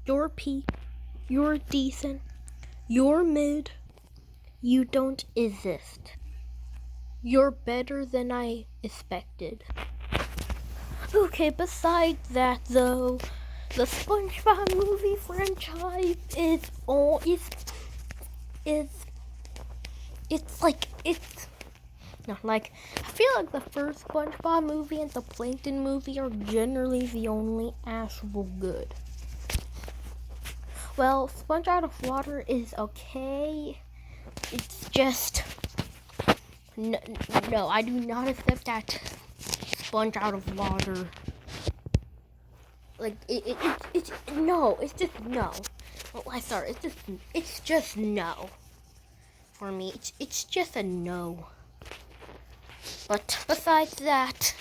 You're P. You're decent. You're mid. You don't exist. You're better than I expected. Okay, besides that though, the SpongeBob movie franchise it's not like, I feel like the first SpongeBob movie and the Plankton movie are generally the only actual good. Well, Sponge Out of Water is okay. It's just no, I do not accept that Sponge Out of Water. Like it's no, it's just no. Well, it's just no. For me, it's just a no. But besides that,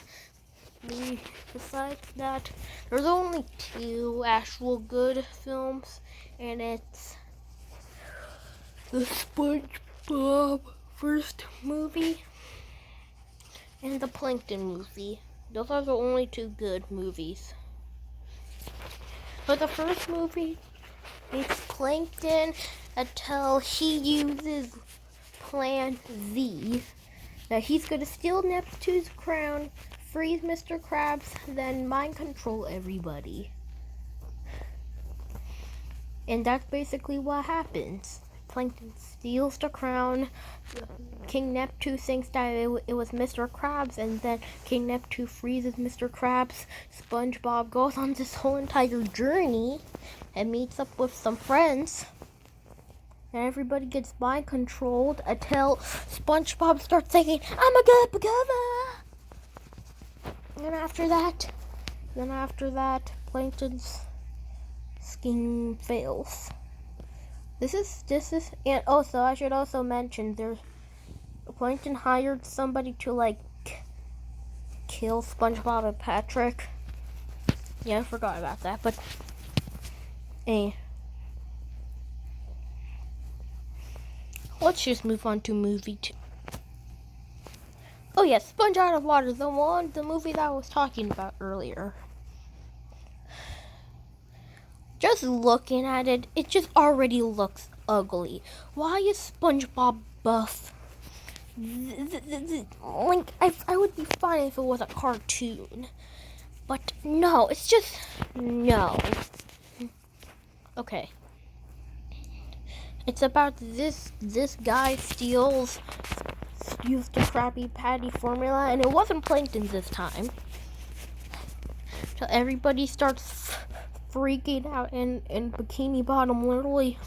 there's only 2 actual good films, and it's the SpongeBob first movie and the Plankton movie. Those are the only 2 good movies. But the first movie, it's Plankton until he uses Plan Z. That he's gonna steal Neptune's crown, freeze Mr. Krabs, then mind control everybody. And that's basically what happens. Plankton steals the crown, King Neptune thinks that it was Mr. Krabs, and then King Neptune freezes Mr. Krabs. SpongeBob goes on this whole entire journey and meets up with some friends. And everybody gets mind controlled until SpongeBob starts saying, "I'm a good together." And after that, Plankton's scheme fails. This is, and also I should also mention Plankton hired somebody to kill SpongeBob and Patrick. Yeah, I forgot about that, but let's just move on to movie 2. Oh yes, Sponge Out of Water, the movie that I was talking about earlier. Just looking at it, it just already looks ugly. Why is SpongeBob buff? I would be fine if it was a cartoon. But no, it's just, no. Okay. It's about this guy steals the Krabby Patty formula, and it wasn't Plankton this time. So everybody starts freaking out, and Bikini Bottom literally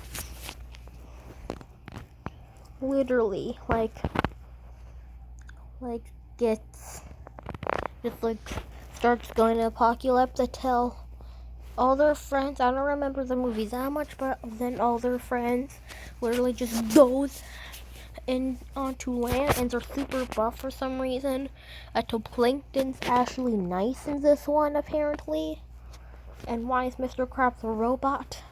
starts going to apocalypse to tell all their friends. I don't remember the movie that much, but then all their friends literally just goes onto land, and they're super buff for some reason. Plankton's actually nice in this one, apparently. And why is Mr. Krabs a robot?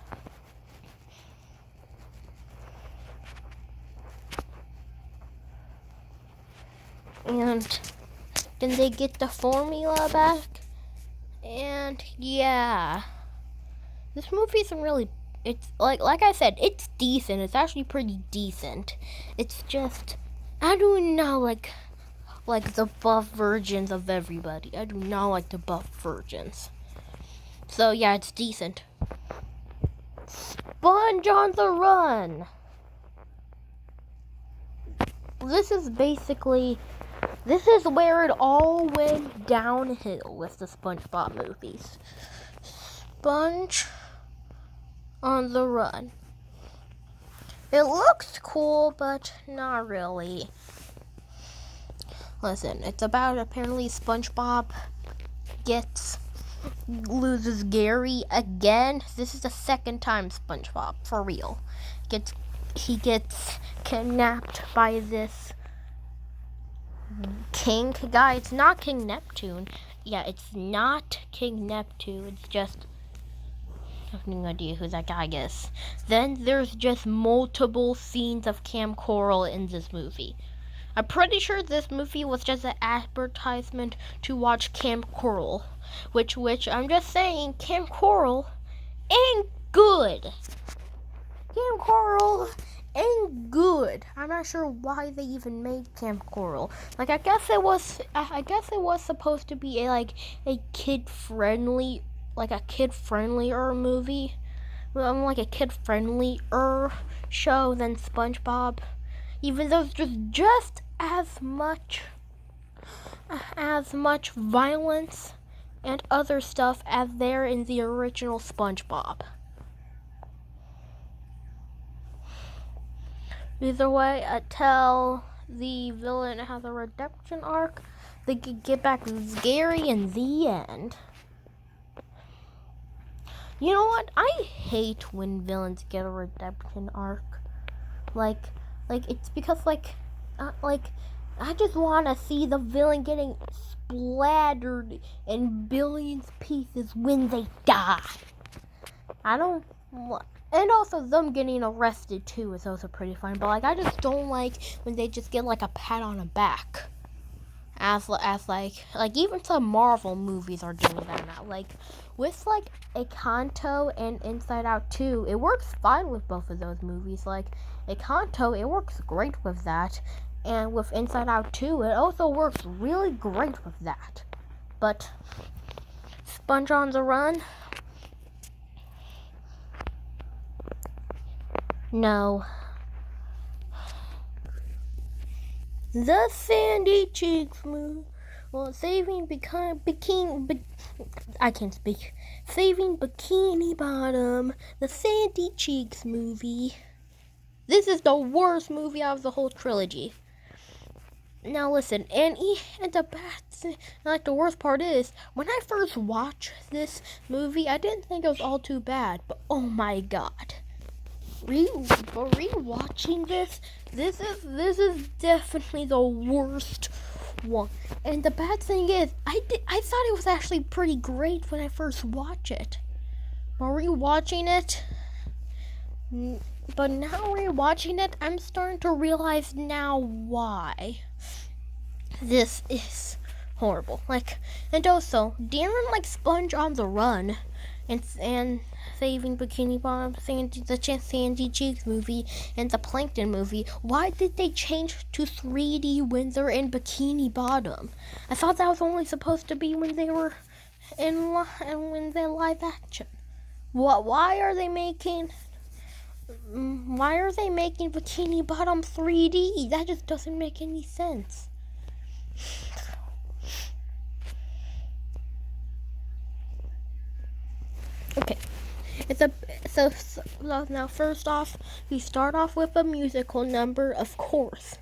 And then they get the formula back. And yeah, this movie isn't really, it's like I said, it's decent. It's actually pretty decent. It's just, I do not like the buff versions of everybody. I do not like the buff versions. So yeah, it's decent. Sponge on the Run. This is where it all went downhill with the SpongeBob movies. Sponge on the Run. It looks cool, but not really. Listen, it's about apparently SpongeBob loses Gary again. This is the second time SpongeBob, for real, he gets kidnapped by this king guy. It's not King Neptune. Yeah, it's not King Neptune. It's just, I have no idea who that guy is. Then there's just multiple scenes of Cam Coral in this movie. I'm pretty sure this movie was just an advertisement to watch Cam Coral, which I'm just saying, Cam Coral ain't good. good. Camp Coral ain't good. I'm not sure why they even made Camp Coral. Like, I guess it was supposed to be a kid friendly, like a kid friendlier movie. Well, like a kid friendlier show than SpongeBob. Even though there's just as much violence and other stuff as there in the original SpongeBob. Either way, until the villain has a redemption arc, they can get back Gary in the end. You know what? I hate when villains get a redemption arc. Like it's because I just want to see the villain getting splattered in billions of pieces when they die. And also them getting arrested too is also pretty fun. But I just don't like when they just get a pat on the back. As even some Marvel movies are doing that now. With Encanto and Inside Out 2, it works fine with both of those movies. Encanto, it works great with that. And with Inside Out 2, it also works really great with that. But Sponge on the Run? No. The Sandy Cheeks movie. Well, Saving Bikini Bottom. The Sandy Cheeks movie. This is the worst movie out of the whole trilogy. Now listen, the worst part is, when I first watched this movie, I didn't think it was all too bad, but oh my god. Rewatching this is definitely the worst one. And the bad thing is, I thought it was actually pretty great when I first watched it. But now rewatching it, I'm starting to realize now why this is horrible. And also, Darren likes Sponge on the Run and Saving Bikini Bottom, the Sandy Cheeks movie, and the Plankton movie. Why did they change to 3D when they're in Bikini Bottom? I thought that was only supposed to be when they were when they live action. Why are they making Bikini Bottom 3D? That just doesn't make any sense. Okay. So now first off, we start off with a musical number, of course.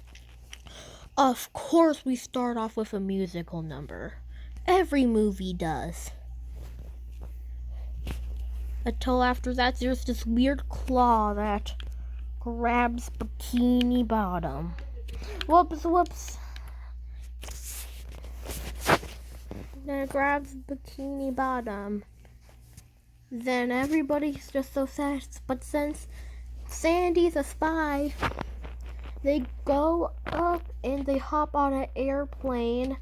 Of course we start off with a musical number. Every movie does. Until after that, there's this weird claw that grabs Bikini Bottom. Whoops. Then it grabs Bikini Bottom. Then everybody's just so sad. But since Sandy's a spy, they go up and they hop on an airplane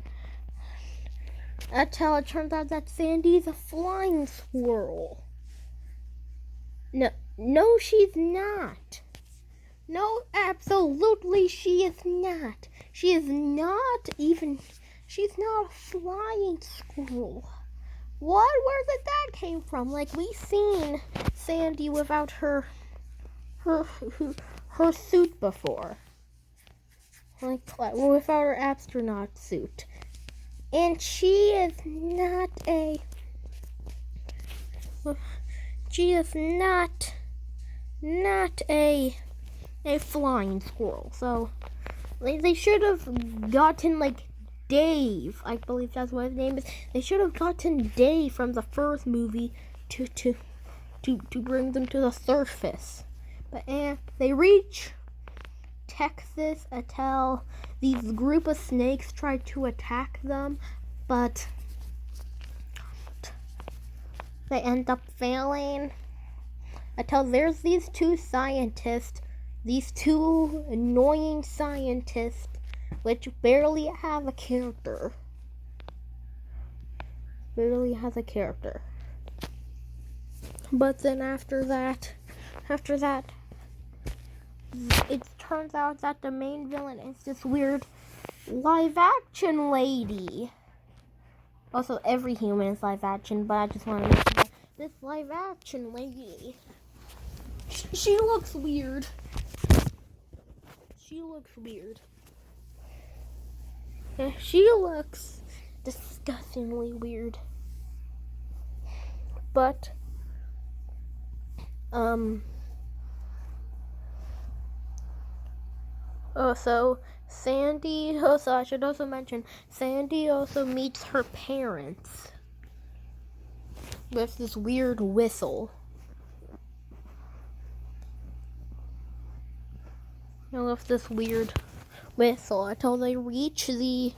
until it turns out that Sandy's a flying squirrel. No, she's not. No, absolutely she is not. She's not a flying squirrel. What? Where did that came from? We've seen Sandy without her suit before. Without her astronaut suit. And she is not a flying squirrel. So they should have gotten Dave, I believe that's what his name is. They should have gotten Dave from the first movie to bring them to the surface. But they reach Texas until these group of snakes try to attack them, but they end up failing. Until there's these two annoying scientists, which barely have a character. But then after that, it turns out that the main villain is this weird live action lady. Also, every human is live action, but I just want to mention this live action lady. She looks weird. She looks disgustingly weird. But, so Sandy, also I should also mention, Sandy also meets her parents with this weird whistle. With this weird whistle until they reach the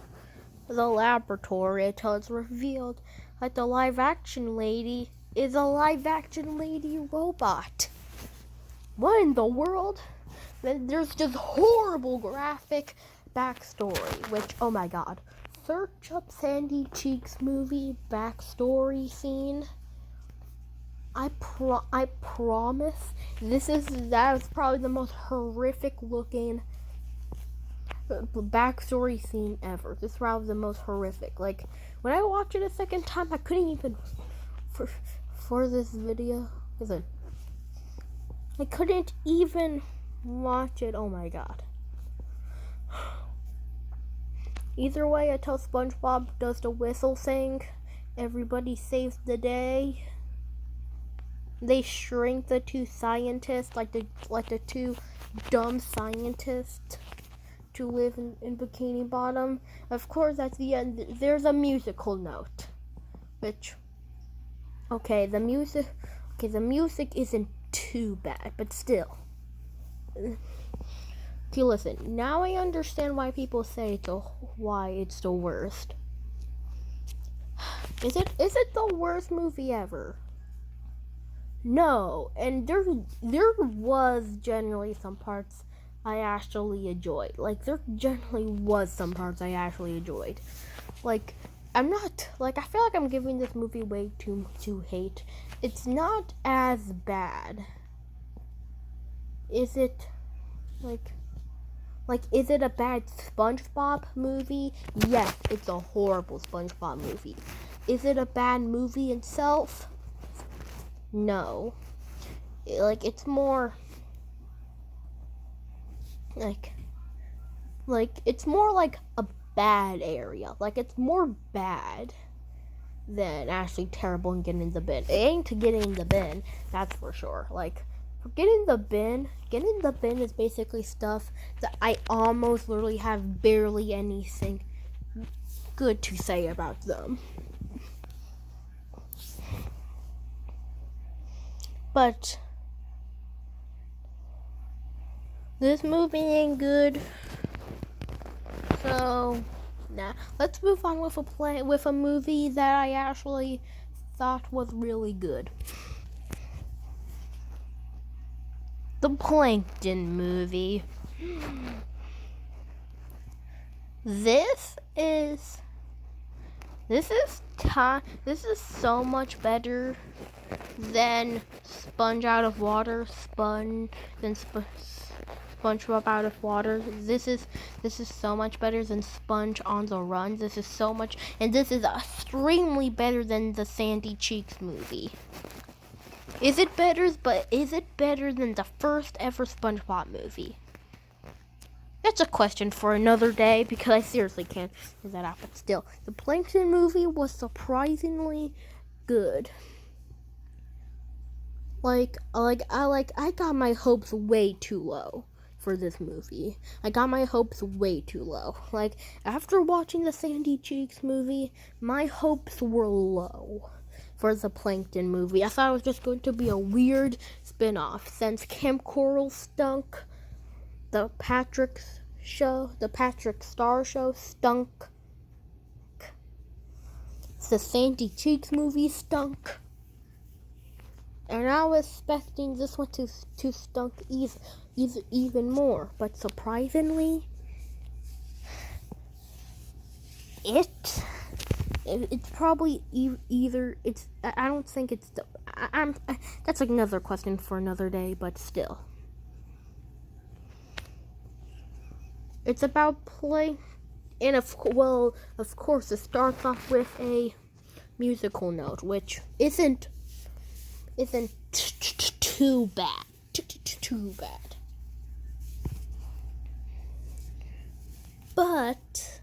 laboratory, until it's revealed that the live action lady is a live action lady robot. What in the world? Then there's just horrible graphic backstory, which, oh my god. Search up Sandy Cheeks movie backstory scene. I promise that was probably the most horrific looking backstory scene ever. This is probably the most horrific. Like, when I watched it a second time, I couldn't even, for this video, I couldn't even watch it. Oh my god. Either way, until SpongeBob does the whistle thing, everybody saves the day. They shrink the two scientists, like the two dumb scientists, to live in Bikini Bottom. Of course, at the end, there's a musical note, which, the music isn't too bad, but still. Okay, listen. Now I understand why people say why it's the worst. Is it the worst movie ever? No, and there was generally some parts I actually enjoyed. Like, there generally was some parts I actually enjoyed. Like, I feel like I'm giving this movie way too hate. It's not as bad. Is it, is it a bad SpongeBob movie? Yes, it's a horrible SpongeBob movie. Is it a bad movie itself? No. It's more it's more like a bad area. Like, it's more bad than actually terrible and getting in the bin. It ain't to getting in the bin, that's for sure. Like, getting in the bin is basically stuff that I almost literally have barely anything good to say about them. But this movie ain't good. So, let's move on with a movie that I actually thought was really good. The Plankton movie. This is so much better than SpongeBob out of water. This is so much better than Sponge on the Run. This is extremely better than the Sandy Cheeks movie. Is it better than the first ever SpongeBob movie? That's a question for another day, because I seriously can't figure that out. But still, the Plankton movie was surprisingly good. I got my hopes way too low for this movie. I got my hopes way too low. Like, after watching the Sandy Cheeks movie, my hopes were low for the Plankton movie. I thought it was just going to be a weird spin-off. Since Camp Coral stunk, the Patrick Star Show stunk, the Sandy Cheeks movie stunk, and I was expecting this one to stunk even more. But surprisingly, it's probably either it's. I don't think it's that's another question for another day, but still. It's about play, and of course, it starts off with a musical note, which isn't too bad. Too bad. But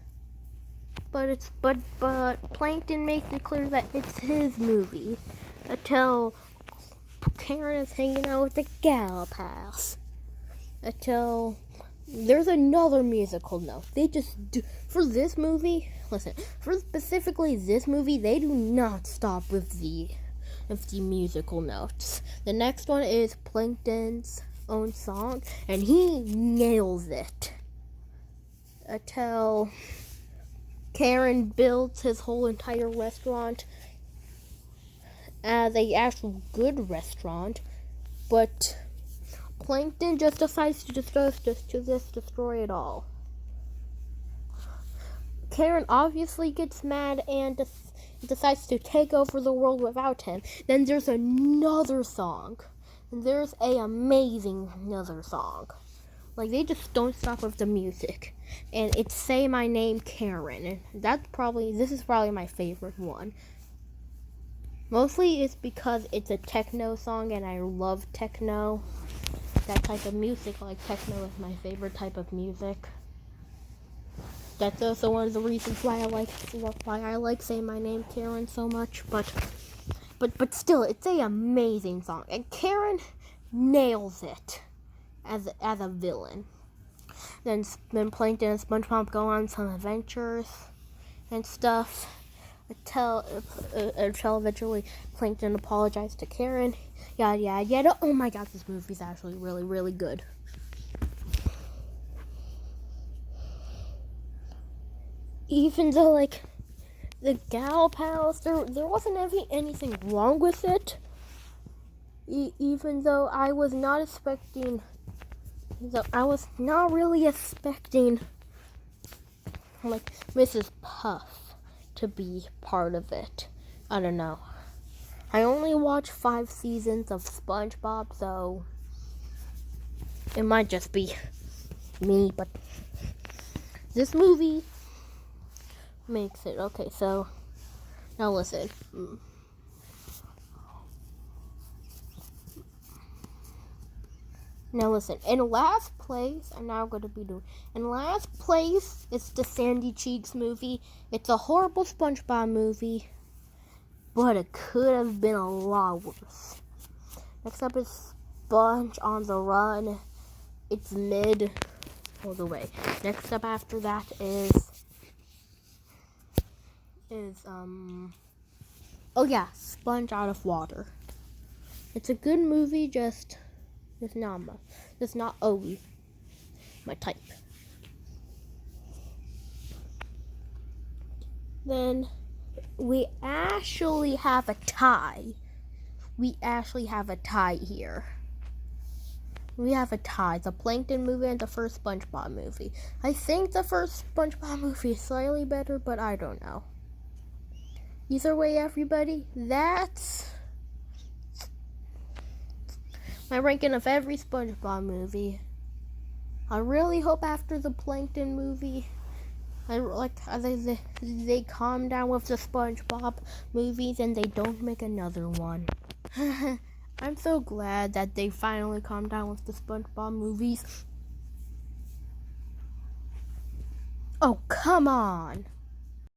Plankton makes it clear that it's his movie until Karen is hanging out with the gal pals. Until there's another musical note. They just do for this movie. Listen, for specifically this movie, they do not stop with the musical notes. The next one is Plankton's own song, and he nails it. Until Karen builds his whole entire restaurant as a actual good restaurant, but Plankton just decides to destroy it all. Karen obviously gets mad and decides to take over the world without him. Then there's another song. And there's another song. Like, they just don't stop with the music. And it's Say My Name, Karen. And this is probably my favorite one. Mostly it's because it's a techno song and I love techno. That type of music, like techno is my favorite type of music. That's also one of the reasons why I like Say My Name, Karen so much. But still, it's an amazing song. And Karen nails it as a villain. Then Plankton and SpongeBob go on some adventures and stuff until eventually Plankton apologized to Karen. Yada yada yada. Oh my god, this movie's actually really, really good. Even though, like, the gal pals, there wasn't anything wrong with it. Even though I was not really expecting, like, Mrs. Puff to be part of it. I don't know. I only watched 5 seasons of SpongeBob, so it might just be me, but this movie makes it. Okay, so now listen. Now listen, in last place, I'm now going to be doing, in last place, it's the Sandy Cheeks movie. It's a horrible SpongeBob movie, but it could have been a lot worse. Next up is Sponge on the Run. It's mid all the way. Next up after that is Sponge Out of Water. It's a good movie, just not always my type. Then we actually have a tie. Here. We have a tie. The Plankton movie and the first SpongeBob movie. I think the first SpongeBob movie is slightly better, but I don't know. Either way, everybody, that's my ranking of every SpongeBob movie. I really hope after the Plankton movie, they calm down with the SpongeBob movies and they don't make another one. I'm so glad that they finally calmed down with the SpongeBob movies. Oh, come on.